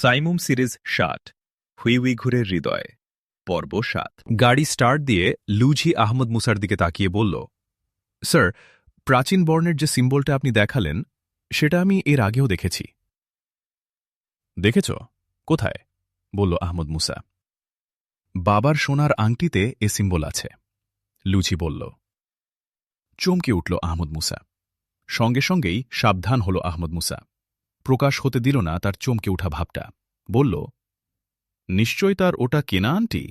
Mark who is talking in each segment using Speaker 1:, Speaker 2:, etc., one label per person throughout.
Speaker 1: Saimum series ৭ হুইউইঘুরের হৃদয় পর্ব ৭। গাড়ি start দিয়ে লুঝি আহমদ মুসার দিকে তাকিয়ে বলল, স্যার, প্রাচীন বর্ণের যে সিম্বলটা আপনি দেখালেন সেটা আমি এর আগেও দেখেছি। দেখেছ? কোথায়? বলল আহমদ মুসা। বাবার সোনার আংটিতে এ সিম্বল আছে, লুঝি বলল। চমকে উঠল আহমদ মুসা। সঙ্গে সঙ্গেই সাবধান হল আহমদ মুসা। প্রকাশ হতে দিল না তার চমকে উঠা ভাবটা। বলল, নিশ্চয় তার ওটা কেনা আংটি?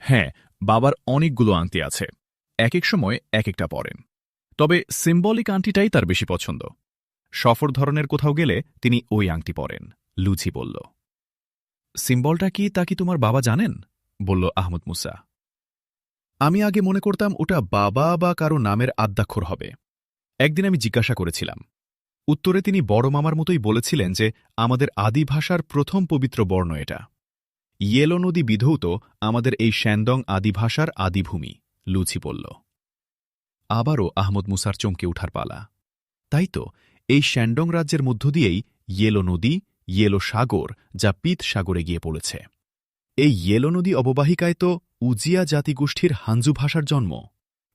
Speaker 1: হ্যাঁ, বাবার অনেকগুলো আংটি আছে, এক এক সময় এক একটা পরেন। তবে সিম্বলিক আংটিটাই তার বেশি পছন্দ। সফর ধরনের কোথাও গেলে তিনি ওই আংটি পরেন, লুঝি বলল। সিম্বলটা কি তা কি তোমার বাবা জানেন? বলল আহমদ মুসা। আমি আগে মনে করতাম ওটা বাবা বা কারো নামের আদ্যাক্ষর হবে। একদিন আমি জিজ্ঞাসা করেছিলাম। উত্তরে তিনি বড় মামার মতোই বলেছিলেন যে আমাদের আদি ভাষার প্রথম পবিত্র বর্ণ এটা। ইয়েলো নদী বিধৌত আমাদের এই শ্যানদং আদি ভাষার আদিভূমি, লুঝি বলল। আবারও আহমদ মুসার চমকে উঠার পালা। তাই তো, এই শ্যানডং রাজ্যের মধ্য দিয়েই ইয়েলো নদী, ইয়েলো সাগর, যা পিত সাগরে গিয়ে পড়েছে। এই ইয়েলো নদী অববাহিকায় তো উজিয়া জাতিগোষ্ঠীর হানজু ভাষার জন্ম,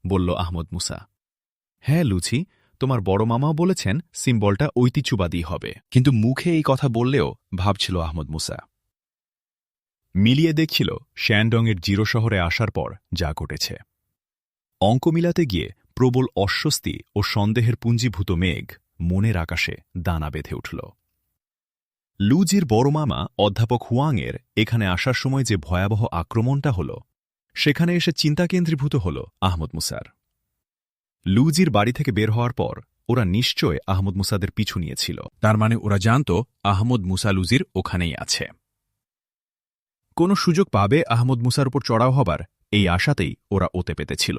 Speaker 1: বলল আহমদ মুসা। হ্যাঁ লুঝি, তোমার বড় মামাও বলেছেন সিম্বলটা ঐতিহ্যবাদী হবে, কিন্তু মুখে এই কথা বললেও ভাবছিল আহমদ মুসা। মিলিয়ে দেখছিল শ্যানডংয়ের জিরো শহরে আসার পর যা ঘটেছে। অঙ্ক মিলাতে গিয়ে প্রবল অস্বস্তি ও সন্দেহের পুঞ্জীভূত মেঘ মনের আকাশে দানা বেঁধে উঠল। লুজির বড় মামা অধ্যাপক হুয়াংয়ের এখানে আসার সময় যে ভয়াবহ আক্রমণটা হল, সেখানে এসে চিন্তাকেন্দ্রীভূত হল আহমদ মুসার। লুজির বাড়ি থেকে বের হওয়ার পর ওরা নিশ্চয় আহমদ মুসাদের পিছু নিয়েছিল। তার মানে ওরা জানত আহমদ মুসা লুজির ওখানেই আছে। কোনো সুযোগ পাবে আহমদ মুসার উপর চড়াও হবার এই আশাতেই ওরা ওতে পেতেছিল।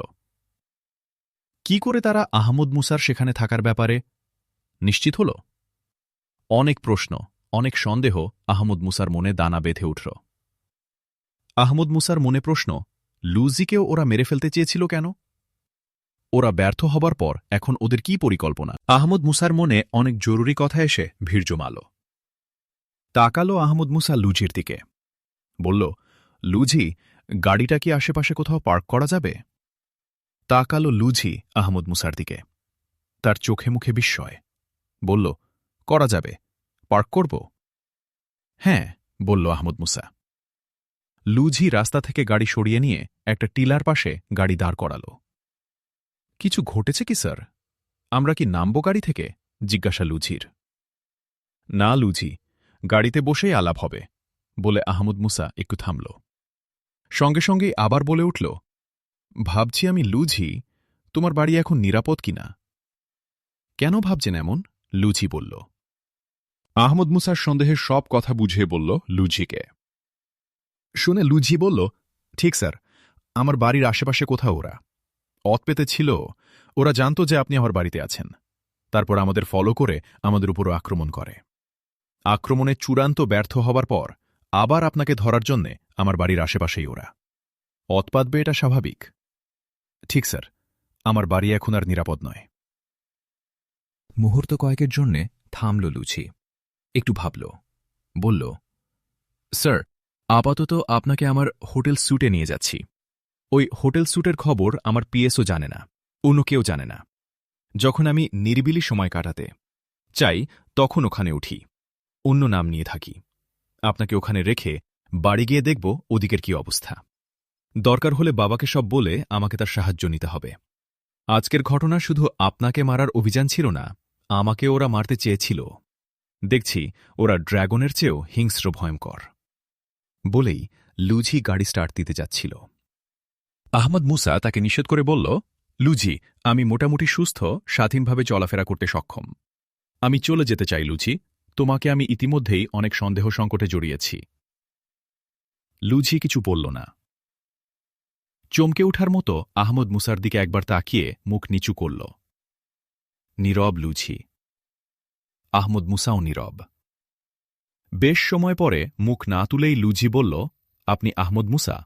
Speaker 1: কি করে তারা আহমদ মুসার সেখানে থাকার ব্যাপারে নিশ্চিত হল? অনেক প্রশ্ন, অনেক সন্দেহ আহমদ মুসার মনে দানা বেঁধে উঠল। আহমদ মুসার মনে প্রশ্ন, লুজিকেও ওরা মেরে ফেলতে চেয়েছিল কেন? ওরা ব্যর্থ হবার পর এখন ওদের কি পরিকল্পনা? আহমদ মুসার মনে অনেক জরুরি কথা এসে ভিড় জমাল। তাকালো আহমদ মুসা লুজির দিকে। বলল, লুঝি, গাড়িটা কি আশেপাশে কোথাও পার্ক করা যাবে? তাকালো লুঝি আহমদ মুসার দিকে। তার চোখে মুখে বিস্ময়। বলল, করা যাবে। পার্ক করব? হ্যাঁ, বলল আহমদ মুসা। লুঝি রাস্তা থেকে গাড়ি সরিয়ে নিয়ে একটা টিলার পাশে গাড়ি দাঁড় করাল। কিছু ঘটেছে কি স্যার? আমরা কি নামব গাড়ি থেকে? জিজ্ঞাসা লুঝির। না লুঝি, গাড়িতে বসেই আলাপ হবে, বলে আহমদ মুসা একটু থামল। সঙ্গে সঙ্গেই আবার বলে উঠল, ভাবছি আমি লুঝি, তোমার বাড়ি এখন নিরাপদ কিনা। কেন ভাবছেন এমন? লুঝি বলল। আহমদ মুসার সন্দেহের সব কথা বুঝিয়ে বলল লুঝিকে। শুনে লুঝি বলল, ঠিক স্যার, আমার বাড়ির আশেপাশে কোথাও ওরা অত পেতে ছিল। ওরা জানত যে আপনি আমার বাড়িতে আছেন। তারপর আমাদের ফলো করে আমাদের উপরও আক্রমণ করে। আক্রমণে চূড়ান্ত ব্যর্থ হবার পর আবার আপনাকে ধরার জন্যে আমার বাড়ির আশেপাশেই ওরা অত পাতবে, এটা স্বাভাবিক। ঠিক স্যার, আমার বাড়ি এখন আর নিরাপদ নয়। মুহূর্ত কয়েকের জন্যে থামল লুঝি, একটু ভাবল, বলল, স্যার, আপাতত আপনাকে আমার হোটেল স্যুটে নিয়ে যাচ্ছি। ওই হোটেল স্যুটের খবর আমার পিএসও জানে না, অন্য কেউ জানে না। যখন আমি নিরিবিলি সময় কাটাতে চাই তখন ওখানে উঠি, অন্য নাম নিয়ে থাকি। আপনাকে ওখানে রেখে বাড়ি গিয়ে দেখব ওদিকের কি অবস্থা। দরকার হলে বাবাকে সব বলে আমাকে তার সাহায্য নিতে হবে। আজকের ঘটনা শুধু আপনাকে মারার অভিযান ছিল না, আমাকে ওরা মারতে চেয়েছিল। দেখছি ওরা ড্র্যাগনের চেয়েও হিংস্র ভয়ঙ্কর। বলেই লুঝি গাড়ি স্টার্ট দিতে যাচ্ছিল। আহমদ মুসা তাকে নিষেধ করে বলল, লুঝি, আমি মোটামুটি সুস্থ, স্বাধীনভাবে চলাফেরা করতে সক্ষম। আমি চলে যেতে চাই লুঝি, তোমাকে আমি ইতিমধ্যেই অনেক সন্দেহ সংকটে জড়িয়েছি। লুঝি কিছু বলল না। চমকে ওঠার মতো আহমদ মুসার দিকে একবার তাকিয়ে মুখ নিচু করল। নীরব লুঝি। আহমদ মুসাও নীরব। বেশ সময় পরে মুখ না তুলেই লুঝি বলল, আপনি আহমদ মুসা?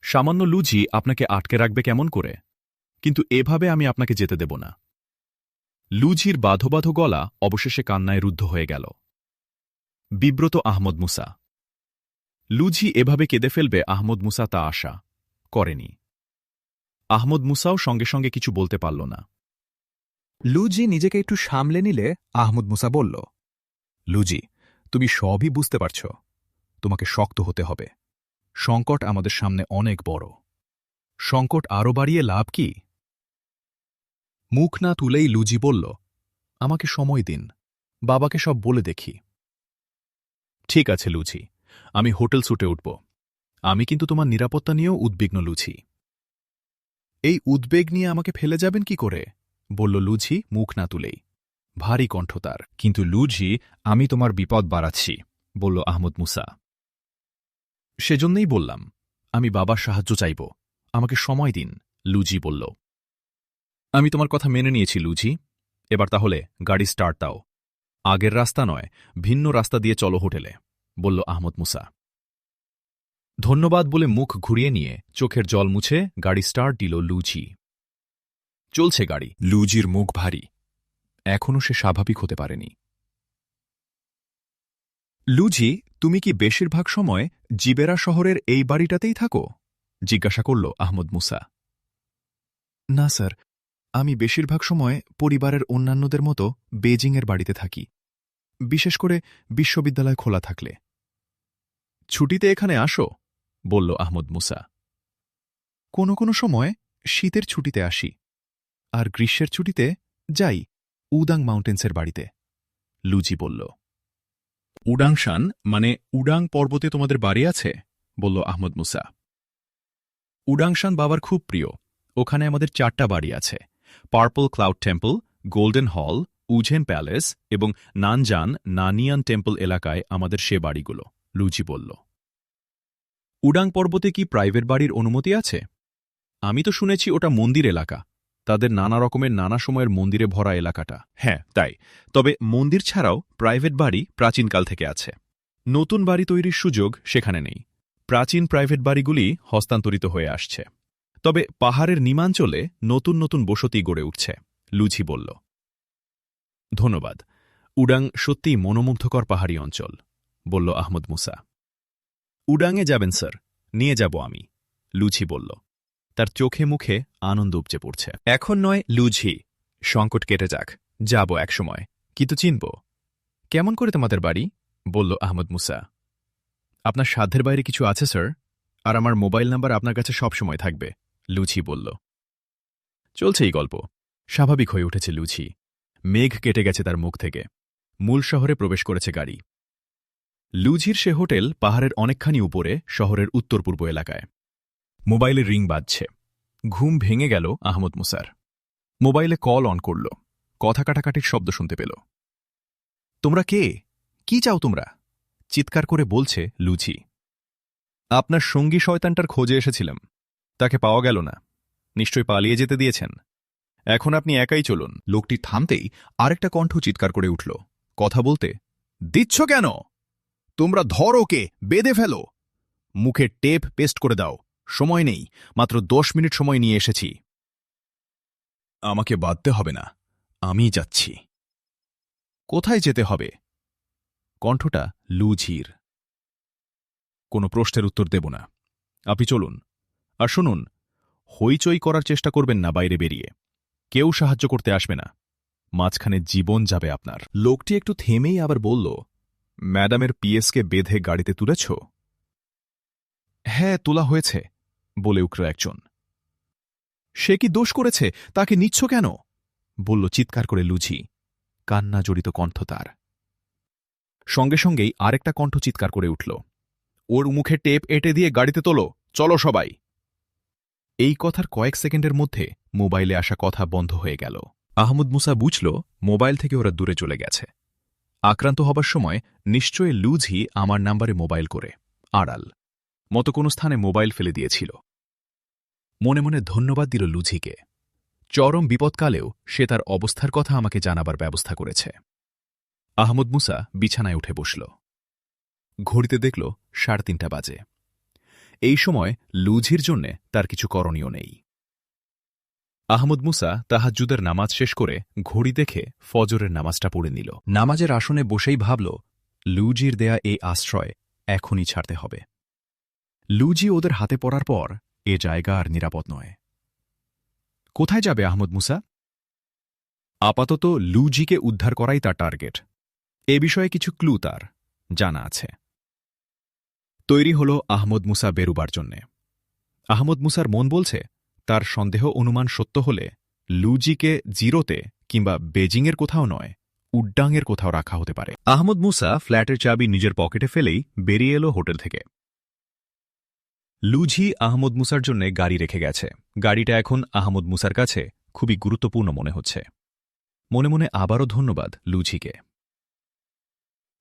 Speaker 1: সামান্য লুঝি আপনাকে আটকে রাখবে কেমন করে? কিন্তু এভাবে আমি আপনাকে যেতে দেব না। লুঝির বাধো বাধো গলা অবশেষে কান্নায় রুদ্ধ হয়ে গেল। বিব্রত আহমদ মুসা। লুঝি এভাবে কেঁদে ফেলবে আহমদ মুসা তা আশা করেনি। আহমদ মুসাও সঙ্গে সঙ্গে কিছু বলতে পারল না।
Speaker 2: লুজি নিজেকে একটু সামলে নিলে আহমদ মুসা বলল, লুজি, তুমি সবই বুঝতে পারছ। তোমাকে শক্ত হতে হবে। সংকট আমাদের সামনে অনেক বড়। সংকট আরও বাড়িয়ে লাভ কি? মুখ না তুলেই লুজি বলল, আমাকে সময় দিন, বাবাকে সব বলে দেখি।
Speaker 1: ঠিক আছে লুঝি, আমি হোটেল স্যুটে উঠব। আমি কিন্তু তোমার নিরাপত্তা নিয়েও উদ্বিগ্ন লুঝি।
Speaker 2: এই উদ্বেগ নিয়ে আমাকে ফেলে যাবেন কি করে? বলল লুঝি মুখ না তুলেই। ভারী কণ্ঠ তার।
Speaker 1: কিন্তু লুঝি, আমি তোমার বিপদ বাড়াচ্ছি, বলল আহমদ মুসা। সেজন্যই বললাম, আমি বাবার সাহায্য চাইব, আমাকে সময় দিন, লুঝি বলল। আমি তোমার কথা মেনে নিয়েছি লুঝি। এবার তাহলে গাড়ি স্টার্ট দাও। আগের রাস্তা নয়, ভিন্ন রাস্তা দিয়ে চলো হোটেলে, বলল আহমদ মুসা। ধন্যবাদ বলে মুখ ঘুরিয়ে নিয়ে চোখের জল মুছে গাড়ি স্টার্ট দিল লুঝি। চলছে গাড়ি।
Speaker 2: লুজির মুখ ভারী। এখনও সে স্বাভাবিক হতে পারেনি।
Speaker 1: লুঝি, তুমি কি বেশিরভাগ সময় জিবেরা শহরের এই বাড়িটাতেই থাকো? জিজ্ঞাসা করল আহমদ মুসা।
Speaker 2: না স্যার, আমি বেশিরভাগ সময় পরিবারের অন্যান্যদের মতো বেজিংয়ের বাড়িতে থাকি, বিশেষ করে বিশ্ববিদ্যালয় খোলা থাকলে।
Speaker 1: ছুটিতে এখানে আসো, বলল আহমদ মুসা।
Speaker 2: কোনো কোনো সময় শীতের ছুটিতে আসি, আর গ্রীষ্মের ছুটিতে যাই উদাং মাউন্টেন্সের বাড়িতে, লুজি বলল।
Speaker 1: উডাংশান মানে উডাং পর্বতে তোমাদের বাড়ি আছে? বলল আহমদ মুসা। উডাংশান বাবার খুব প্রিয়। ওখানে আমাদের 4টা বাড়ি আছে, পার্পল ক্লাউড টেম্পল, গোল্ডেন হল, উঝেন প্যালেস এবং নানজান নানিয়ান টেম্পল এলাকায় আমাদের সে বাড়িগুলো, লুজি বলল। উডাং পর্বতে কি প্রাইভেট বাড়ির অনুমতি আছে? আমি তো শুনেছি ওটা মন্দির এলাকা, তাদের নানা রকমের নানা সময়ের মন্দিরে ভরা এলাকাটা। হ্যাঁ তাই, তবে মন্দির ছাড়াও প্রাইভেট বাড়ি প্রাচীনকাল থেকে আছে। নতুন বাড়ি তৈরির সুযোগ সেখানে নেই। প্রাচীন প্রাইভেট বাড়িগুলি হস্তান্তরিত হয়ে আসছে। তবে পাহাড়ের নিমাঞ্চলে নতুন নতুন বসতি গড়ে উঠছে, লুঝি বলল। ধন্যবাদ। উডাং সত্যিই মনোমুগ্ধকর পাহাড়ি অঞ্চল, বলল আহমদ মুসা। উডাংয়ে যাবেন স্যার, নিয়ে যাব আমি, লুঝি বলল। তার চোখে মুখে আনন্দ উপচে পড়ছে। এখন নয় লুঝি, সংকট কেটে যাক, যাব একসময়, কিন্তু চিনব। কেমন করে তোমাদের বাড়ি? বলল আহমদ মুসা। আপনার সাধ্যের বাইরে কিছু আছে স্যার, আর আমার মোবাইল নাম্বার আপনার কাছে সবসময় থাকবে, লুঝি বলল। চলছে এই গল্প। স্বাভাবিক হয়ে উঠেছে লুঝি। মেঘ কেটে গেছে তার মুখ থেকে। মূল শহরে প্রবেশ করেছে গাড়ি। লুঝির সে হোটেল পাহাড়ের অনেকখানি উপরে শহরের উত্তর পূর্ব এলাকায়। মোবাইলে রিং বাজছে। ঘুম ভেঙে গেল আহমদ মুসার। মোবাইলে কল অন করল। কথা কাটাকাটির শব্দ শুনতে পেল। তোমরা কে? কি চাও তোমরা? চিৎকার করে বলছে লুঝি। আপনার সঙ্গী শয়তানটার খোঁজে এসেছিলাম, তাকে পাওয়া গেল না। নিশ্চয় পালিয়ে যেতে দিয়েছেন। এখন আপনি একাই চলুন। লোকটি থামতেই আরেকটা কণ্ঠ চিৎকার করে উঠল, কথা বলতে। দিচ্ছ কেন? তোমরা ধরো ওকে, বেঁধে ফেলো। মুখে টেপ পেস্ট করে দাও, সময় নেই, মাত্র 10 মিনিট সময় নিয়ে এসেছি। আমাকে বাঁধতে হবে না, আমি যাচ্ছি। কোথায় যেতে হবে? কণ্ঠটা লুঝির। কোনো প্রশ্নের উত্তর দেব না, আপনি চলুন। আর শুনুন, হইচই করার চেষ্টা করবেন না বাইরে বেরিয়ে। কেউ সাহায্য করতে আসবে না। মাঝখানে জীবন যাবে আপনার। লোকটি একটু থেমেই আবার বলল, ম্যাডামের পিএসকে বেঁধে গাড়িতে তুলেছ? হ্যাঁ, তোলা হয়েছে, বলে উঠল একজন। সে কি দোষ করেছে, তাকে নিচ্ছ কেন? বলল চিৎকার করে লুঝি। কান্না জড়িত কণ্ঠ তার। সঙ্গে সঙ্গেই আরেকটা কণ্ঠ চিৎকার করে উঠল, ওর মুখে টেপ এঁটে দিয়ে গাড়িতে তোলো, চলো সবাই। এই কথার কয়েক সেকেন্ডের মধ্যে মোবাইলে আসা কথা বন্ধ হয়ে গেল। আহমদ মুসা বুঝল মোবাইল থেকে ওরা দূরে চলে গেছে। আক্রান্ত হবার সময় নিশ্চয়ই লুঝি আমার নাম্বারে মোবাইল করে আড়াল মতো কোনো স্থানে মোবাইল ফেলে দিয়েছিল। মনে মনে ধন্যবাদ দিল লুঝিকে। চরম বিপদকালেও সে তার অবস্থার কথা আমাকে জানাবার ব্যবস্থা করেছে। আহমদ মুসা বিছানায় উঠে বসল। ঘড়িতে দেখল 3:30 বাজে। এই সময় লুঝির জন্যে তার কিছু করণীয় নেই। আহমদ মুসা তাহাজ্জুদের নামাজ শেষ করে ঘড়ি দেখে ফজরের নামাজটা পড়ে নিল। নামাজের আসনে বসেই ভাবল, লুজির দেয়া এই আশ্রয় এখনই ছাড়তে হবে। লুজি ওদের হাতে পড়ার পর এ জায়গা আর নিরাপদ নয়। কোথায় যাবে আহমদ মুসা? আপাতত লুজিকে উদ্ধার করাই তার টার্গেট। এ বিষয়ে কিছু ক্লু তার জানা আছে। তৈরি হল আহমদ মুসা বেরুবার জন্যে। আহমদ মুসার মন বলছে তার সন্দেহ অনুমান সত্য হলে লুজিকে জিরোতে কিংবা বেজিংয়ের কোথাও নয়, উড্ডাংয়ের কোথাও রাখা হতে পারে। আহমদ মুসা ফ্ল্যাটের চাবি নিজের পকেটে ফেলেই বেরিয়ে এলো হোটেল থেকে। লুজি আহমদ মুসার জন্য গাড়ি রেখে গেছে। গাড়িটা এখন আহমদ মুসার কাছে খুবই গুরুত্বপূর্ণ মনে হচ্ছে। মনে মনে আবারও ধন্যবাদ লুজিকে।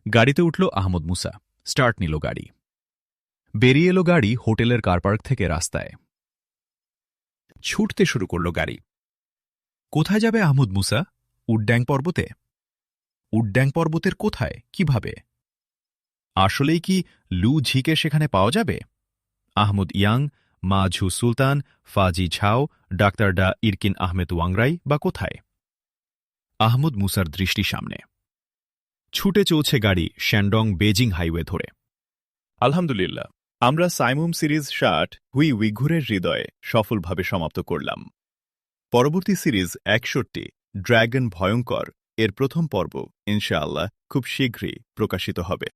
Speaker 1: গাড়িতে উঠল আহমদ মুসা, স্টার্ট নিল গাড়ি। বেরিয়ে এলো গাড়ি হোটেলের কারপার্ক থেকে রাস্তায়। ছুটতে শুরু করল গাড়ি। কোথায় যাবে আহমদ মুসা? উড্ড্যাং পর্বতে? উড্ড্যাং পর্বতের কোথায়, কিভাবে? আসলেই কি লুঝিকে সেখানে পাওয়া যাবে? আহমদ ইয়াং, মাঝু সুলতান, ফাজি ঝাও, ডাক্তার ডা ইরকিন আহমেদ ওয়াংরাই বা কোথায়? আহমদ মুসার দৃষ্টি সামনে। ছুটে চলছে গাড়ি শ্যান্ডং বেজিং হাইওয়ে ধরে।
Speaker 3: আলহামদুলিল্লাহ, আমরা সাইমুম সিরিজ 60 হুই উইঘুরের হৃদয়ে সফলভাবে সমাপ্ত করলাম। পরবর্তী সিরিজ 61 ড্র্যাগন ভয়ঙ্কর এর প্রথম পর্ব ইনশাআল্লাহ খুব শীঘ্রই প্রকাশিত হবে।